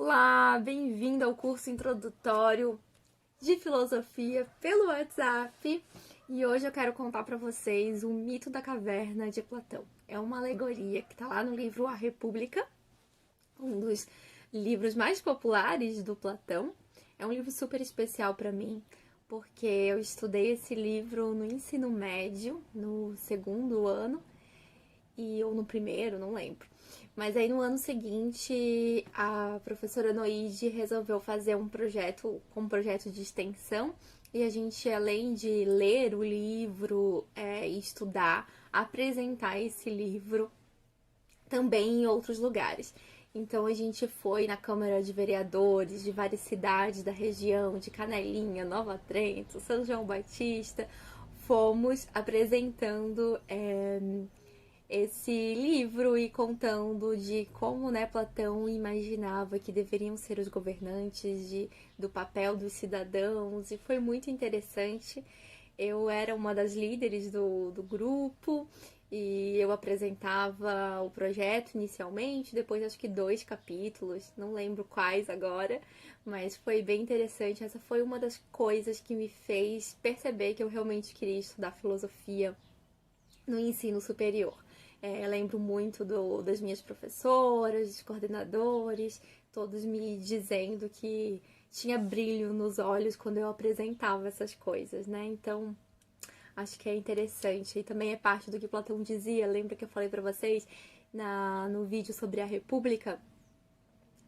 Olá, bem-vindo ao curso introdutório de filosofia pelo WhatsApp. E hoje eu quero contar para vocês o mito da caverna de Platão. É uma alegoria que está lá no livro A República, um dos livros mais populares do Platão. É um livro super especial para mim, porque eu estudei esse livro no ensino médio, no segundo ano, ou no primeiro, não lembro. Mas aí no ano seguinte, a professora Noide resolveu fazer um projeto, projeto de extensão, e a gente, além de ler o livro e estudar, apresentar esse livro também em outros lugares. Então a gente foi na Câmara de Vereadores de várias cidades da região, de Canelinha, Nova Trento, São João Batista, fomos apresentando esse livro e contando de como, né, Platão imaginava que deveriam ser os governantes, do papel dos cidadãos, e foi muito interessante. Eu era uma das líderes do grupo e eu apresentava o projeto inicialmente, depois acho que 2 capítulos, não lembro quais agora, mas foi bem interessante. Essa foi uma das coisas que me fez perceber que eu realmente queria estudar filosofia no ensino superior. Eu lembro muito das minhas professoras, dos coordenadores, todos me dizendo que tinha brilho nos olhos quando eu apresentava essas coisas, né? Então, acho que é interessante. E também é parte do que Platão dizia. Lembra que eu falei pra vocês no vídeo sobre a República?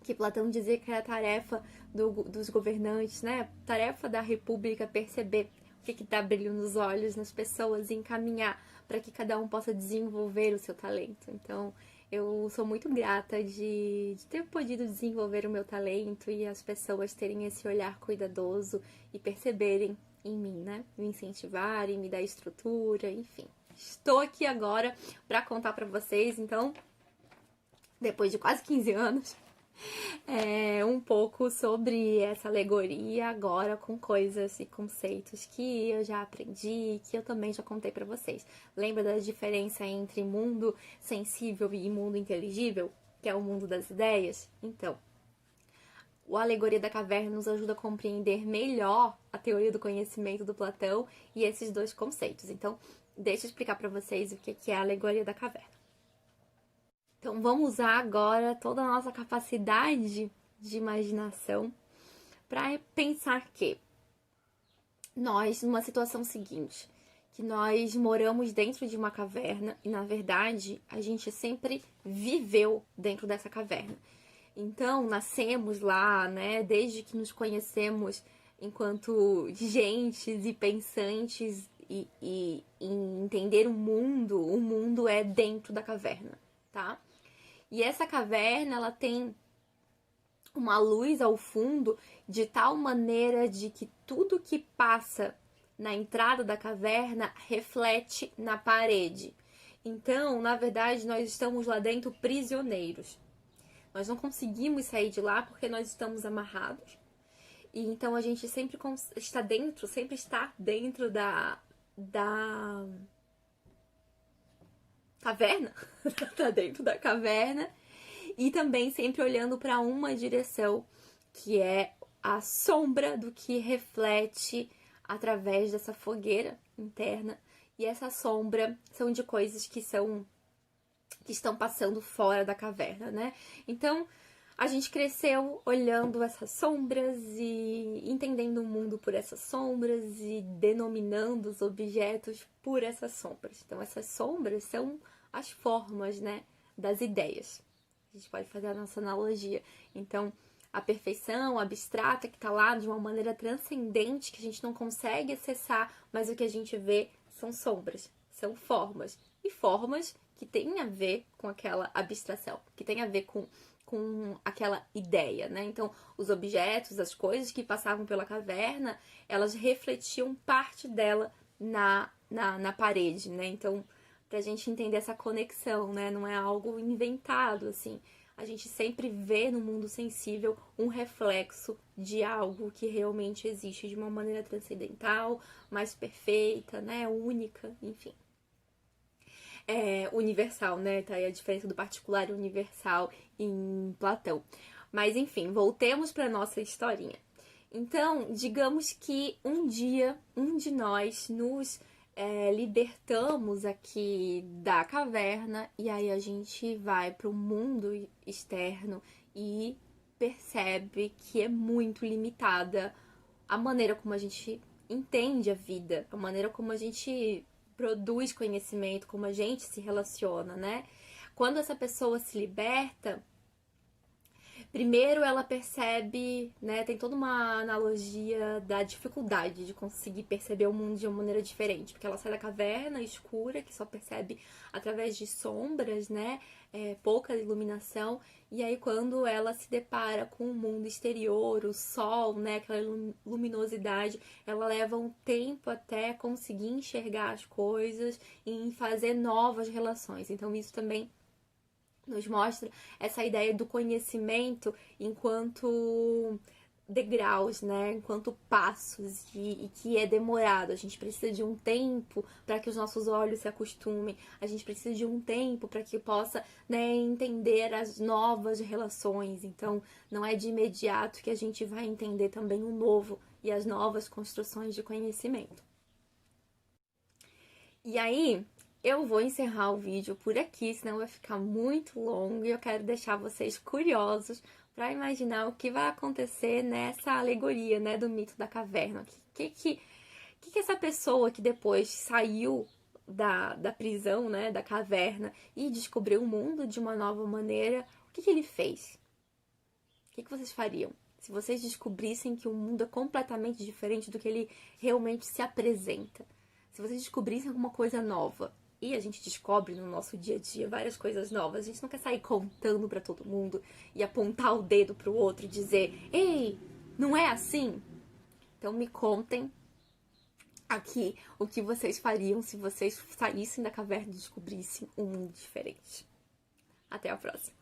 Que Platão dizia que era tarefa dos governantes, né? Tarefa da República perceber o que dá brilho nos olhos nas pessoas e encaminhar para que cada um possa desenvolver o seu talento. Então, eu sou muito grata de ter podido desenvolver o meu talento e as pessoas terem esse olhar cuidadoso e perceberem em mim, né? Me incentivarem, me dar estrutura, enfim. Estou aqui agora para contar para vocês, então, depois de quase 15 anos, um pouco sobre essa alegoria agora com coisas e conceitos que eu já aprendi, que eu também já contei pra vocês. Lembra da diferença entre mundo sensível e mundo inteligível, que é o mundo das ideias? Então, a alegoria da caverna nos ajuda a compreender melhor a teoria do conhecimento do Platão e esses dois conceitos. Então, deixa eu explicar pra vocês o que é a alegoria da caverna. Então, vamos usar agora toda a nossa capacidade de imaginação para pensar que nós, numa situação seguinte, que nós moramos dentro de uma caverna e, na verdade, a gente sempre viveu dentro dessa caverna. Então, nascemos lá, né? Desde que nos conhecemos enquanto gentes e pensantes e entender o mundo é dentro da caverna, tá? E essa caverna, ela tem uma luz ao fundo de tal maneira de que tudo que passa na entrada da caverna reflete na parede. Então, na verdade, nós estamos lá dentro prisioneiros. Nós não conseguimos sair de lá porque nós estamos amarrados. E então a gente sempre está dentro da caverna, tá dentro da caverna, e também sempre olhando para uma direção, que é a sombra do que reflete através dessa fogueira interna. E essa sombra são de coisas que estão passando fora da caverna, né? Então, a gente cresceu olhando essas sombras e entendendo o mundo por essas sombras e denominando os objetos por essas sombras. Então, essas sombras são as formas, né, das ideias. A gente pode fazer a nossa analogia. Então, a perfeição abstrata que está lá de uma maneira transcendente, que a gente não consegue acessar, mas o que a gente vê são sombras, são formas. E formas que têm a ver com aquela abstração, que têm a ver com aquela ideia, né? Então, os objetos, as coisas que passavam pela caverna, elas refletiam parte dela na parede, né? Então, pra gente entender essa conexão, né? Não é algo inventado, assim. A gente sempre vê no mundo sensível um reflexo de algo que realmente existe de uma maneira transcendental, mais perfeita, né? Única, enfim. Universal, né? Tá aí a diferença do particular e universal em Platão. Mas enfim, voltemos para nossa historinha. Então, digamos que um dia, um de nós nos libertamos aqui da caverna e aí a gente vai para o mundo externo e percebe que é muito limitada a maneira como a gente entende a vida, a maneira como a gente produz conhecimento, como a gente se relaciona, né? Quando essa pessoa se liberta, primeiro ela percebe, né, tem toda uma analogia da dificuldade de conseguir perceber o mundo de uma maneira diferente, porque ela sai da caverna escura, que só percebe através de sombras, né, pouca iluminação, e aí quando ela se depara com o mundo exterior, o sol, né, aquela luminosidade, ela leva um tempo até conseguir enxergar as coisas e fazer novas relações. Então isso também nos mostra essa ideia do conhecimento enquanto degraus, né? Enquanto passos e que é demorado. A gente precisa de um tempo para que os nossos olhos se acostumem. A gente precisa de um tempo para que possa, né, entender as novas relações. Então, não é de imediato que a gente vai entender também o novo e as novas construções de conhecimento. E aí, eu vou encerrar o vídeo por aqui, senão vai ficar muito longo e eu quero deixar vocês curiosos para imaginar o que vai acontecer nessa alegoria, né, do mito da caverna. Que essa pessoa que depois saiu da prisão, né, da caverna e descobriu o mundo de uma nova maneira, o que ele fez? O que vocês fariam? Se vocês descobrissem que o mundo é completamente diferente do que ele realmente se apresenta. Se vocês descobrissem alguma coisa nova, e a gente descobre no nosso dia a dia várias coisas novas, a gente não quer sair contando pra todo mundo e apontar o dedo pro outro e dizer: ei, não é assim? Então me contem aqui o que vocês fariam se vocês saíssem da caverna e descobrissem um mundo diferente. Até a próxima!